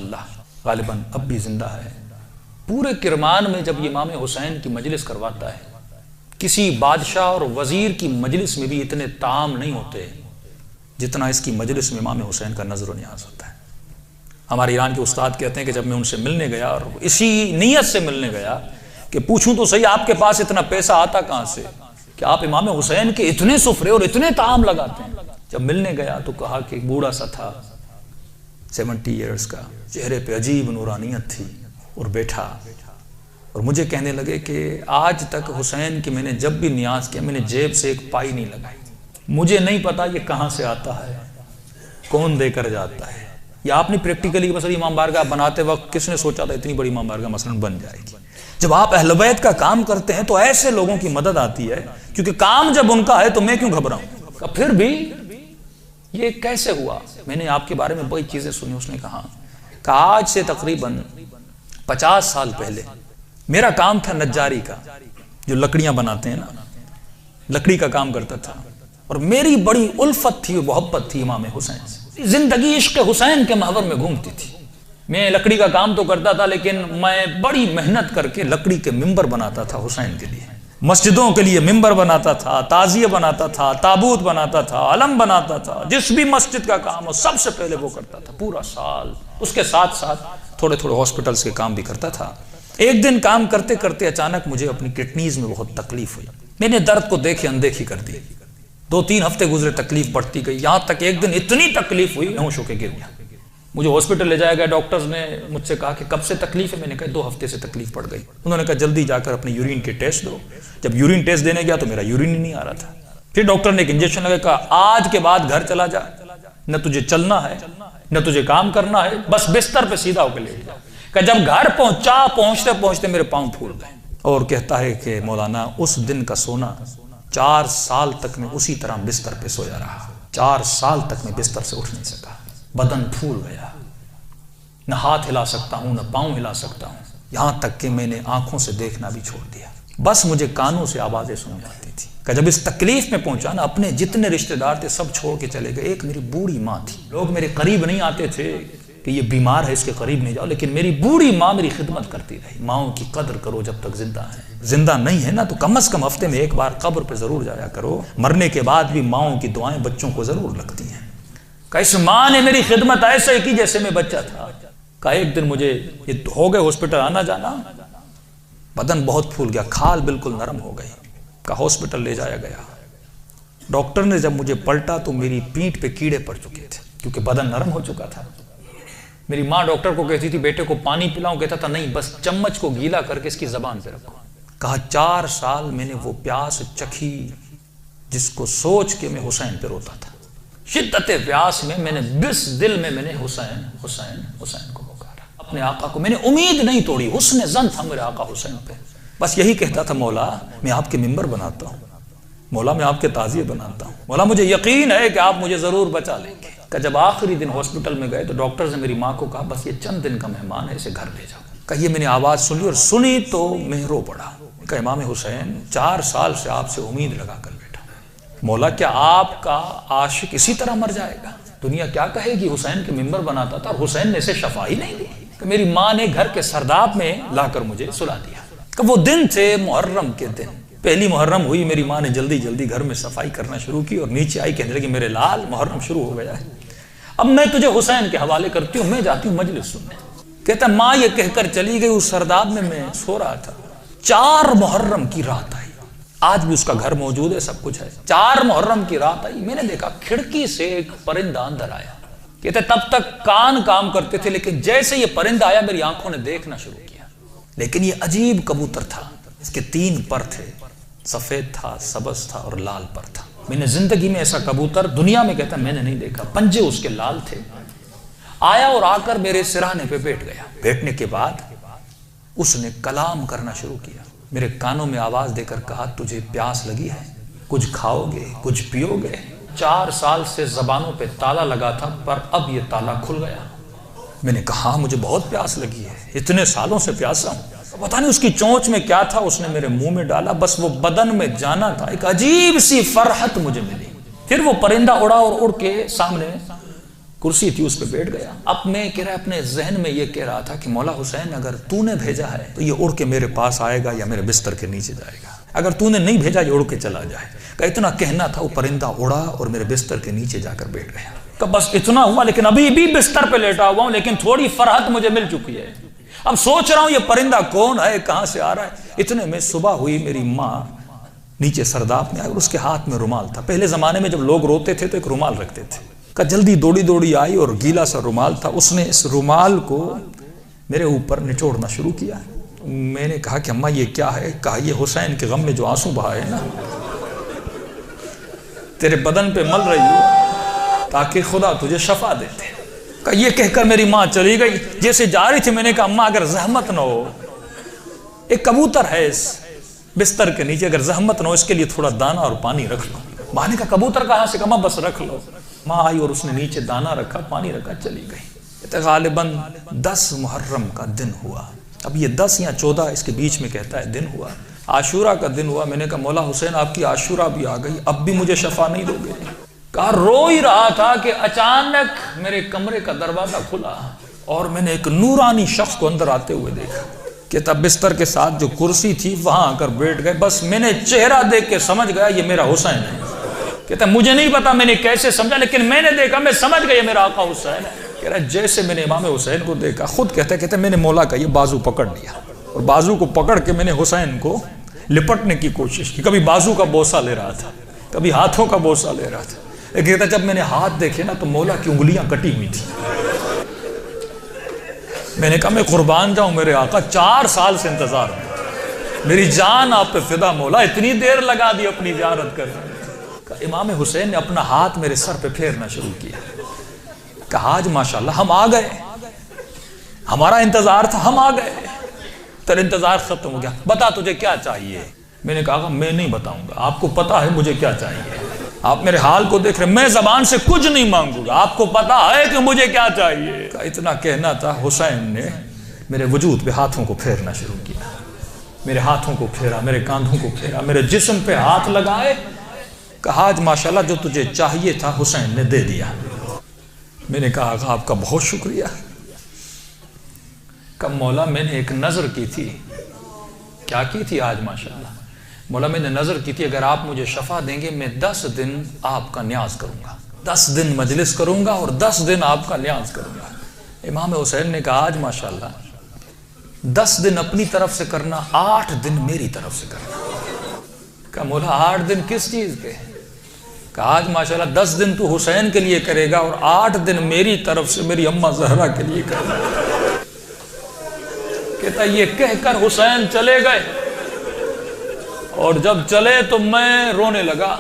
ماشاءاللہ غالباً اب بھی زندہ ہے، پورے کرمان میں جب امام حسین کی مجلس کرواتا ہے، کسی بادشاہ اور وزیر کی مجلس میں بھی اتنے طعام نہیں ہوتے جتنا اس کی مجلس میں امام حسین کا نظر و نیاز ہوتا ہے۔ ہمارے ایران کے استاد کہتے ہیں کہ جب میں ان سے ملنے گیا اور اسی نیت سے ملنے گیا کہ پوچھوں تو صحیح آپ کے پاس اتنا پیسہ آتا کہاں سے کہ آپ امام حسین کے اتنے سفرے اور اتنے طعام لگاتے ہیں۔ جب ملنے گیا تو کہا کہ بوڑھا سا تھا 70 ایئرز کا، چہرے پہ عجیب نورانیت تھی، اور بیٹھا اور مجھے کہنے لگے کہ آج تک حسین کی میں نے جب بھی نیاز کیا میں نے جیب سے ایک پائی نہیں لگائی، مجھے نہیں پتا یہ کہاں سے آتا ہے، کون دے کر جاتا ہے۔ یا آپ نے پریکٹیکلی مثلا امام بارگاہ بناتے وقت کس نے سوچا تھا اتنی بڑی امام بارگاہ مثلا بن جائے گی؟ جب آپ اہل بیت کا کام کرتے ہیں تو ایسے لوگوں کی مدد آتی ہے، کیونکہ کام جب ان کا ہے تو میں کیوں گھبراؤں؟ پھر بھی یہ کیسے ہوا؟ میں نے آپ کے بارے میں بڑی چیزیں سنی۔ اس نے کہا کہ آج سے تقریباً 50 سال پہلے میرا کام تھا نجاری کا، جو لکڑیاں بناتے ہیں نا، لکڑی کا کام کرتا تھا، اور میری بڑی الفت تھی، محبت تھی امام حسین سے، زندگی عشق حسین کے محور میں گھومتی تھی۔ میں لکڑی کا کام تو کرتا تھا لیکن میں بڑی محنت کر کے لکڑی کے ممبر بناتا تھا حسین کے لیے، مسجدوں کے لیے ممبر بناتا تھا، تعزیہ بناتا تھا، تابوت بناتا تھا، علم بناتا تھا، جس بھی مسجد کا کام ہو سب سے پہلے وہ کرتا تھا پورا سال۔ اس کے ساتھ ساتھ تھوڑے تھوڑے ہاسپٹلز کے کام بھی کرتا تھا۔ ایک دن کام کرتے کرتے اچانک مجھے اپنی کڈنیز میں بہت تکلیف ہوئی، میں نے درد کو دیکھے اندیکھی کر دی، 2-3 ہفتے گزرے، تکلیف بڑھتی گئی، یہاں تک ایک دن اتنی تکلیف ہوئی میں ہوش ہو کے گر گیا۔ مجھے ہاسپٹل لے جایا گیا، ڈاکٹرز نے مجھ سے کہا کہ کب سے تکلیف ہے؟ میں نے کہا 2 ہفتے سے تکلیف پڑ گئی۔ انہوں نے کہا جلدی جا کر اپنے یورین کے ٹیسٹ دو۔ جب یورین ٹیسٹ دینے گیا تو میرا یورین ہی نہیں آ رہا تھا۔ پھر ڈاکٹر نے ایک انجیکشن لگا، کہا آج کے بعد گھر چلا جا، نہ تجھے چلنا ہے نہ تجھے کام کرنا ہے، بس بستر پہ سیدھا ہو کے لیٹ جا۔ کہ جب گھر پہنچتے پہنچتے میرے پاؤں پھول گئے، اور کہتا ہے کہ مولانا اس دن کا سونا 4 سال تک میں اسی طرح بستر پہ سویا رہا، 4 سال تک میں بستر سے اٹھ نہیں سکا، بدن پھول گیا، نہ ہاتھ ہلا سکتا ہوں نہ پاؤں ہلا سکتا ہوں، یہاں تک کہ میں نے آنکھوں سے دیکھنا بھی چھوڑ دیا، بس مجھے کانوں سے آوازیں سن جاتی تھی۔ کہ جب اس تکلیف میں پہنچا نا، اپنے جتنے رشتہ دار تھے سب چھوڑ کے چلے گئے۔ ایک میری بوڑھی ماں تھی، لوگ میرے قریب نہیں آتے تھے کہ یہ بیمار ہے اس کے قریب نہیں جاؤ، لیکن میری بوڑھی ماں میری خدمت کرتی رہی۔ ماؤں کی قدر کرو جب تک زندہ ہیں، زندہ نہیں ہے نا تو کم از کم ہفتے میں ایک بار قبر پہ ضرور جایا کرو، مرنے کے بعد بھی ماؤں کی دعائیں بچوں کو ضرور لگتی ہیں۔ کہ اس ماں نے میری خدمت ایسے کی جیسے میں بچہ تھا۔ کہ ایک دن مجھے یہ ہو گئے ہاسپٹل آنا جانا، بدن بہت پھول گیا، کھال بالکل نرم ہو گئی، کہ ہاسپٹل لے جایا گیا۔ ڈاکٹر نے جب مجھے پلٹا تو میری پیٹھ پہ کیڑے پڑ چکے تھے کیونکہ بدن نرم ہو چکا تھا۔ میری ماں ڈاکٹر کو کہتی تھی بیٹے کو پانی پلاؤں، کہتا تھا نہیں بس چمچ کو گیلا کر کے اس کی زبان پہ رکھو۔ کہا 4 سال میں نے وہ پیاس چکھی جس کو سوچ کے میں حسین پہ روتا تھا۔ شدت پیاس میں میں نے بس دل میں نے حسین حسین حسین کو پکارا، اپنے آقا کو میں نے امید نہیں توڑی، حسن ظن تھا میرے آقا حسین پہ، بس یہی کہتا تھا مولا میں آپ کے ممبر بناتا ہوں، مولا میں آپ کے تعزیے بناتا ہوں، مولا مجھے یقین ہے کہ آپ مجھے ضرور بچا لیں گے۔ کہ جب آخری دن ہاسپٹل میں گئے تو ڈاکٹر نے میری ماں کو کہا بس یہ چند دن کا مہمان ہے، اسے گھر لے جاؤ۔ کہ یہ میں نے آواز سنی اور سنی تو میں رو پڑا۔ کہ امام حسین 4 سال سے آپ سے امید لگا کر بیٹھا، مولا کیا آپ کا عاشق اسی طرح مر جائے گا؟ دنیا کیا کہے گی حسین کے ممبر بناتا تھا اور حسین نے اسے شفا ہی نہیں دی۔ کہ میری ماں نے گھر کے سرداب میں لا کر مجھے سلا دیا۔ کہ وہ دن تھے محرم کے دن، پہلی محرم ہوئی، میری ماں نے جلدی جلدی گھر میں صفائی کرنا شروع کی اور نیچے آئی کہنے لگی میرے لال محرم شروع ہو گیا ہے، اب میں تجھے حسین کے حوالے کرتی ہوں، میں جاتی ہوں مجلس سننے۔ کہتا ماں یہ کہہ کر چلی گئی، اس سرداب میں سو رہا تھا، 4 محرم کی رات آئی، آج بھی اس کا گھر موجود ہے، سب کچھ ہے۔ 4 محرم کی رات آئی، میں نے دیکھا کھڑکی سے ایک پرندہ اندر آیا۔ کہتے تب تک کان کام کرتے تھے لیکن جیسے یہ پرندہ آیا میری آنکھوں نے دیکھنا شروع کیا۔ لیکن یہ عجیب کبوتر تھا، اس کے 3 پر تھے، سفید تھا، سبز تھا اور لال پر تھا۔ میں نے زندگی میں ایسا کبوتر دنیا میں کہتا میں نے نہیں دیکھا، پنجے اس کے لال تھے۔ آیا اور آ کر میرے سرانے پہ بیٹھ گیا۔ بیٹھنے کے بعد اس نے کلام کرنا شروع کیا، میرے کانوں میں آواز دے کر کہا تجھے پیاس لگی ہے، کچھ کھاؤ گے، کچھ پیو گے؟ 4 سال سے زبانوں پہ تالا لگا تھا پر اب یہ تالا کھل گیا۔ میں نے کہا مجھے بہت پیاس لگی ہے، اتنے سالوں سے پیاسا ہوں۔ پتہ نہیں اس کی چونچ میں کیا تھا، اس نے میرے منہ میں ڈالا، بس وہ بدن میں جانا تھا، ایک عجیب سی فرحت مجھے ملی۔ پھر وہ پرندہ اڑا اور اڑ کے سامنے کرسی تھی اس پہ بیٹھ گیا. اب میں کہہ رہا اپنے ذہن میں یہ کہہ رہا تھا کہ مولا حسین اگر تو نے بھیجا ہے تو یہ اڑ کے میرے پاس آئے گا یا میرے بستر کے نیچے جائے گا, اگر تو نے نہیں بھیجا یہ اڑ کے چلا جائے. کہ اتنا کہنا تھا, وہ پرندہ اڑا اور میرے بستر کے نیچے جا کر بیٹھ گیا. کہ بس اتنا ہوا, لیکن ابھی بھی بستر پہ لیٹا ہوا ہوں, لیکن تھوڑی فرحت مجھے مل چکی ہے. اب سوچ رہا ہوں یہ پرندہ کون ہے, کہاں سے آ رہا ہے. اتنے میں صبح ہوئی, میری ماں نیچے سرداب میں آئی اور اس کے ہاتھ میں رومال تھا. پہلے زمانے میں جب لوگ روتے تھے تو ایک رومال رکھتے تھے. کہ جلدی دوڑی آئی اور گیلا سا رومال تھا, اس نے اس رومال کو میرے اوپر نچوڑنا شروع کیا. میں نے کہا کہ اماں یہ کیا ہے؟ کہا یہ حسین کے غم میں جو آنسو بہا ہے نا, تیرے بدن پہ مل رہی ہو تاکہ خدا تجھے شفا دیتے. کہ یہ کہہ کر میری ماں چلی گئی. جیسے جا رہی تھی میں نے کہا اماں اگر زحمت نہ ہو, ایک کبوتر ہے اس بستر کے نیچے, اگر زحمت نہ ہو اس کے لیے تھوڑا دانا اور پانی رکھ لو. ماں نے کہا کبوتر کہاں سے؟ کہا بس رکھ لو. ماں آئی اور اس نے نیچے دانا رکھا, پانی رکھا, چلی گئی. غالباً 10 محرم کا دن ہوا. اب یہ 10 یا 14 اس کے بیچ میں کہتا ہے دن ہوا. عاشورہ کا دن ہوا. میں نے کہا مولا حسین آپ کی عاشورہ بھی آ گئی, اب بھی مجھے شفا نہیں دو گے؟ کہا رو ہی رہا تھا کہ اچانک میرے کمرے کا دروازہ کھلا اور میں نے ایک نورانی شخص کو اندر آتے ہوئے دیکھا. کہتا بستر کے ساتھ جو کرسی تھی وہاں آ کر بیٹھ گئے. بس میں نے چہرہ دیکھ کے سمجھ گیا یہ میرا حسین ہے. کہتا مجھے نہیں پتا میں نے کیسے سمجھا, لیکن میں نے دیکھا, میں سمجھ گیا یہ میرا آقا حسین ہے. کہہ رہا جیسے میں نے امام حسین کو دیکھا, خود کہتا میں نے مولا کا یہ بازو پکڑ لیا اور بازو کو پکڑ کے میں نے حسین کو لپٹنے کی کوشش کی. کبھی بازو کا بوسہ لے رہا تھا, کبھی ہاتھوں کا بوسہ لے رہا تھا. کہتا جب میں نے ہاتھ دیکھے نا تو مولا کی انگلیاں کٹی ہوئی تھی. میں نے کہا میں قربان جاؤں میرے آقا, 4 سال سے انتظار ہوں, میری جان آپ پہ فدا مولا, اتنی دیر لگا دی اپنی زیارت کرنے. امام حسین نے اپنا ہاتھ میرے سر پہ پھیرنا شروع کیا. کہا آج ماشاءاللہ ہم آ گئے, ہمارا انتظار تھا, ہم آ گئے, تیرا انتظار ختم ہو گیا, بتا تجھے کیا چاہیے. میں نے کہا میں نہیں بتاؤں گا, آپ کو پتا ہے مجھے کیا چاہیے. آپ میرے حال کو دیکھ رہے, میں زبان سے کچھ نہیں مانگوں گا, آپ کو پتا ہے کہ مجھے کیا چاہیے. اتنا کہنا تھا, حسین نے میرے وجود پہ ہاتھوں کو پھیرنا شروع کیا. میرے ہاتھوں کو پھیرا, میرے کاندھوں کو پھیرا, میرے جسم پہ ہاتھ لگائے. کہا آج ماشاءاللہ جو تجھے چاہیے تھا حسین نے دے دیا. میں نے کہا آقا آپ کا بہت شکریہ. کہ مولا میں نے ایک نظر کی تھی. کیا کی تھی آج ماشاءاللہ؟ مولا میں نے نظر کی تھی اگر آپ مجھے شفا دیں گے میں 10 دن آپ کا نیاز کروں گا, 10 دن مجلس کروں گا اور 10 دن آپ کا نیاز کروں گا. امام حسین نے کہا آج ماشاءاللہ 10 دن اپنی طرف سے کرنا, 8 دن میری طرف سے کرنا. کہا مولا 8 دن کس چیز کے؟ کہا آج ماشاءاللہ 10 دن تو حسین کے لیے کرے گا اور 8 دن میری طرف سے میری اماں زہرا کے لیے کرے گا. کہتا یہ کہہ کر حسین چلے گئے اور جب چلے تو میں رونے لگا.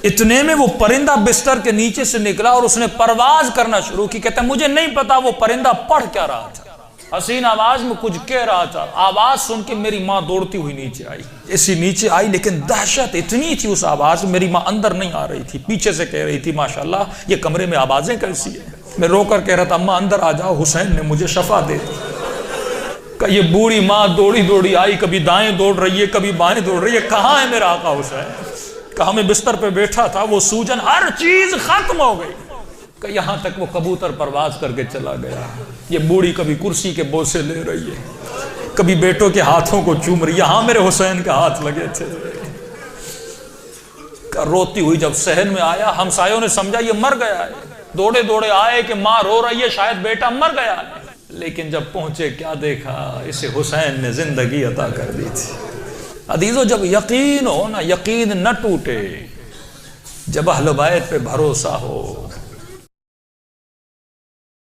اتنے میں وہ پرندہ بستر کے نیچے سے نکلا اور اس نے پرواز کرنا شروع کی. کہتا مجھے نہیں پتا وہ پرندہ پڑھ کیا رہا تھا, حسین آواز میں کچھ کہہ رہا تھا. آواز سن کے میری ماں دوڑتی ہوئی نیچے آئی. ایسی نیچے آئی لیکن دہشت اتنی تھی اس آواز میں, میری ماں اندر نہیں آ رہی تھی, پیچھے سے کہہ رہی تھی ماشاءاللہ یہ کمرے میں آوازیں کیسی ہیں. میں رو کر کہہ رہا تھا اماں اندر آ جاؤ, حسین نے مجھے شفا دے دی. کہ یہ بوڑھی ماں دوڑی آئی, کبھی دائیں دوڑ رہی ہے کبھی بائیں دوڑ رہی ہے, کہاں ہے میرا آقا حسین؟ کہا میں بستر پہ بیٹھا تھا, وہ سوجن ہر چیز ختم ہو گئی. کہ یہاں تک وہ کبوتر پرواز کر کے چلا گیا. یہ بوڑھی کبھی کرسی کے بوسے لے رہی ہے, کبھی بیٹوں کے ہاتھوں کو چوم رہی ہے. یہاں میرے حسین کے ہاتھ لگے تھے. کہ روتی ہوئی جب صحن میں آیا, ہمسایوں نے سمجھا یہ مر گیا ہے, دوڑے آئے کہ ماں رو رہی ہے, شاید بیٹا مر گیا ہے. لیکن جب پہنچے کیا دیکھا, اسے حسین نے زندگی عطا کر دی تھی. عزیزو جب یقین ہو نا, یقین نہ ٹوٹے, جب اہل بیت پہ بھروسہ ہو,